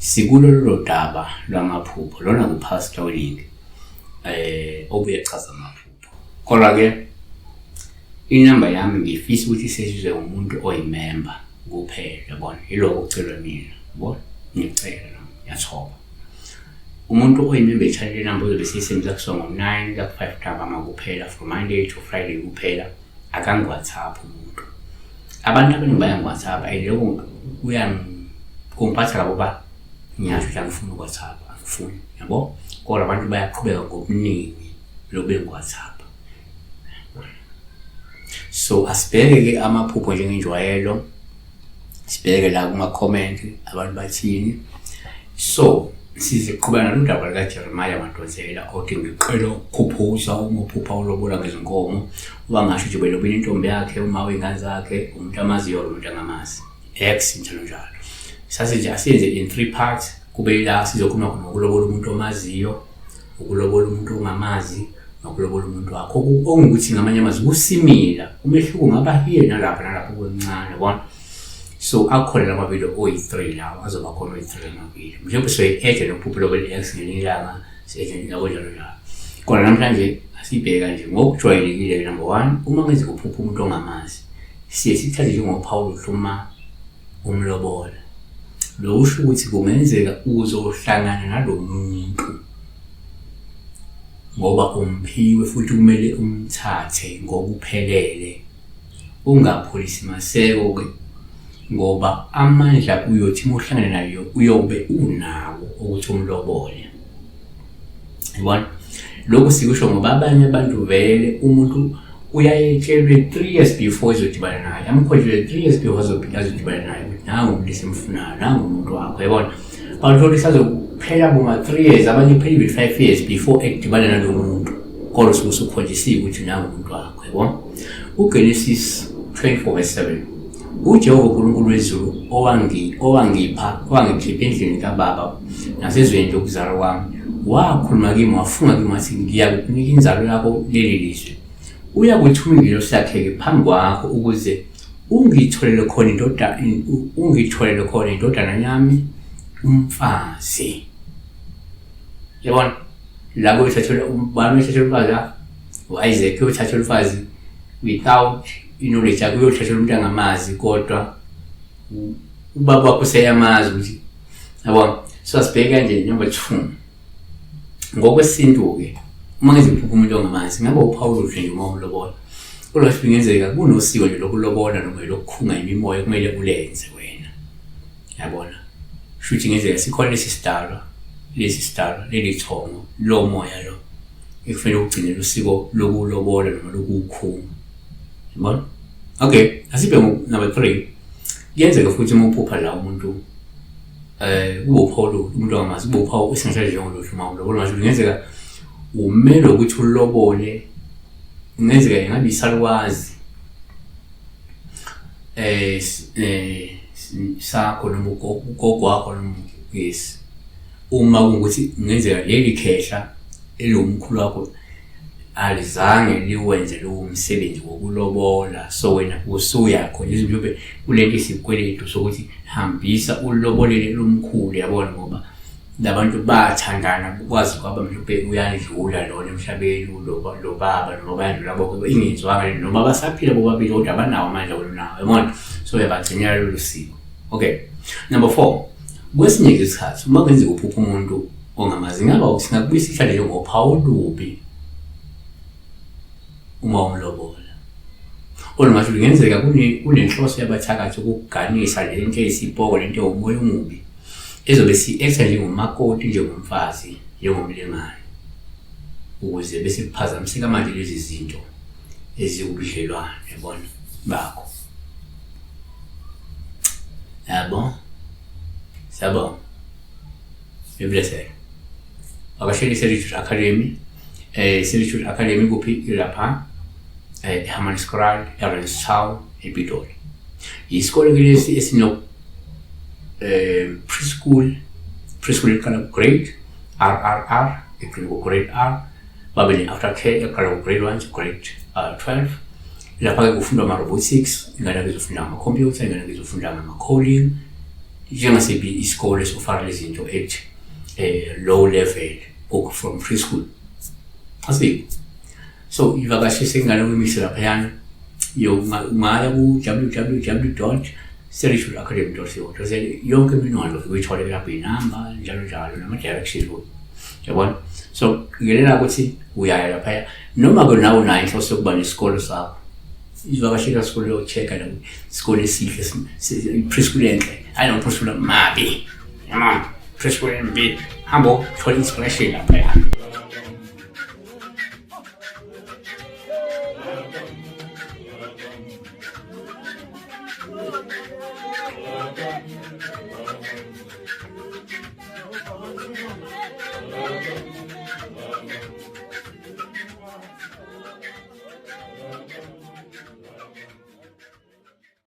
Sikulo lolu daba lwamaphupho lona nguPastor Winning obuye echaza amaphupho. Kodwa-ke inamba yami ngifisa ukuthi isetshenziswe umuntu oyimember kuphela, yabona, yiloko okucelwa mina, yabona, ngiyacela nami, ngiyathoba. Umuntu oyimember echannel inamba uzobe siyisebenzisa kusongo 9 ka 5 ntambama kuphela, from Monday to Friday kuphela, akangi-WhatsApp umuntu. Abantu abaningi bayangi-WhatsApp, lokho kungiphatha labo ba ngiyasho ukuthi angifuni uku-WhatsApp, angifuni, yabo. Kodwa abantu bayaqhubeka ngobuningi lobe ngi-WhatsApp. So asibheke-ke amaphupho njengenjwayelo, sibheke la kuma-comment abantu bathini. So sizoqhubeka nodaba likaJeremiah Madonsela othi ngiqela ukuphuphusa umuphupha ulobola ngezinkomo, ubangasho nje belobile intombi yakhe, uma wey'ngane zakhe, umuntu amaziyo umuntu angamazi, ex njalo njalo. Sasithi asiyenze in 3 parts, kube la sizokhuluma khona ukulobola umuntu omaziyo, ukulobola umuntu ongamazi, nokulobola umuntu wakho. Okungukuthi ngamanye amazwi kusimila, umehluko ungaba here nalapha nalapha okuncane, yabona. So akhona la mavidiyo oyi-3 lawo, azoba khona oyi-3 amavidiyo. Mhlawumbe sizoyi-add nokuphupha lobole ex ngelinye ilanga, si-add njalo njalo. Kodwa namhlanje asibheka nje ngokujwayelekile. Number 1, uma ngenze ukuphupha umuntu ongamazi, siye sithathe njengoPaul uhluma umlobola. Lo usho ukuthi kungenzeka uzohlangana nalo muntu ngoba umphiwe futhi kumele umthathe ngokuphelele, ungapholisi maseko-ke, ngoba amandla uyothi uma uhlangana nayo uyobe unawo ukuthi umlobole, yabona. Lokhu sikusho ngoba abanye abantu vele umuntu uyayetshelwe 3 years before ezodibana naye, amkhohlele 3 years before azodibana naye ukuthi nangu umuntu esimfunayo, nangu umuntu wakho, yabona. Bawuthola isazophela boma 3 years, abanye iphele 5 years before edibana nalo muntu, kodwa usuke usukhonjisiwe ukuthi nangu umuntu wakho, yabona. uGenesis 24:7 uJehova uNkulunkulu wezulu owangikhipha endlini kababa nasezweni lokuzalwa kwami, wakhuluma kimi wafunga kimi wathi ngiyakunika inzalo yakho leli lizwe, uyakuthuma ingilosi yakhe phambi kwakho ukuze ungitholele khona indodana yami umfazi, yabona. La kuyothathelwa ubani uyothathelwa umfazi, u-Isaac uyothathelwa umfazi without knowledge yakhe, uyothathelwa umuntu angamazi, kodwa ubaba wakho useyamazi ukuthi, yabona. So asibheke kanje. Number 2, ngokwesintu-ke uma ngenze ukuphupha umuntu ongamazi, ngabe uPaul nje uma umlobola, kodwa kungenzeka kunosiko nje lokulobola noma lokukhunga imimoya kumele ulenze wena, yabona. Shuthi ngenzeka sikhona lesi sidalwa leli thongo lo moya lo ekufanele ugcine usiko lokulobola noma lokukhunga, yabona. Okay, asibheke number 3. Kuyenzeka futhi uma uphupha la umuntu uPaul umuntu ongamazi, uPaul esingathi njengolosho uma ulobola, ngisho kungenzeka umele ukuthi ulobole, kungenzeka ngabe isalukwazi sakho noma ugogo wakho noma yes. Uma kungukuthi kungenzeka leli khehla elomkhulu wakho alizange liwenze lowo msebenzi wokulobola, so wena usuyakho nje mhlawumbe kulento isikweletu sokuthi hambisa ulobolele lomkhulu, yabona, ngoba labantu bathandana kwazi kwaba mhlawumbe uyadlula lona emhlabeni lo baba noma bayadlula bonke ingenzwanga noma basaphila bobabili kodwa abanawo amandla wolunawo, yabona. So uyabagcinela lolu siko. Okay, number 4, kwesinye isikhathi uma kwenza ukuphupha umuntu ongamazi, ngaba singakubuyisa ihlale njengoPaul ubi uma umlobola, kodwa ngisho kungenzeka kunenhloso yabathakathi ukuganisa lento eyisipoko, lento ewumoya omubi, ezobe si-acta njengomakoti, njengomfazi, njengomlingane, ukuze bese kuphazamiseka manje lezi zinto ezikubudlelwane, yabona, bakho, yabo. Siyabonga. Blessed. Abashayeli Serious Academy, Serious Academy kuphi ilapha Hammanskraal, Erenstown, ePitoli. Isikole lesi esino preschool ekhala grade RRR, ekhala grade R, babili aftercare ekhala grade 1 to grade 12. Lapha kufundwa ama robotics, ingane izofunda ama computer, ingane izofunda ama coding, njengasiphi isikole esifaka lezi zinto ethi low level book from preschool. Asikho. So ivakashise ingane kwimise laphayana ungaya ku-www.sterishulacademy.co.za yonke iminwalo uyithola lapho inamba njalo nama-directions yabona. So ngelela ukuthi uyaya laphaya noma-ke nawe unayo inhloso yokuba nesikole sakho, izivakashela isikole yoku-check-a la isikole esihle preschool enhle, hayi no preschool mabi, yabona, preschool embi, hamba uthola inspiration laphaya.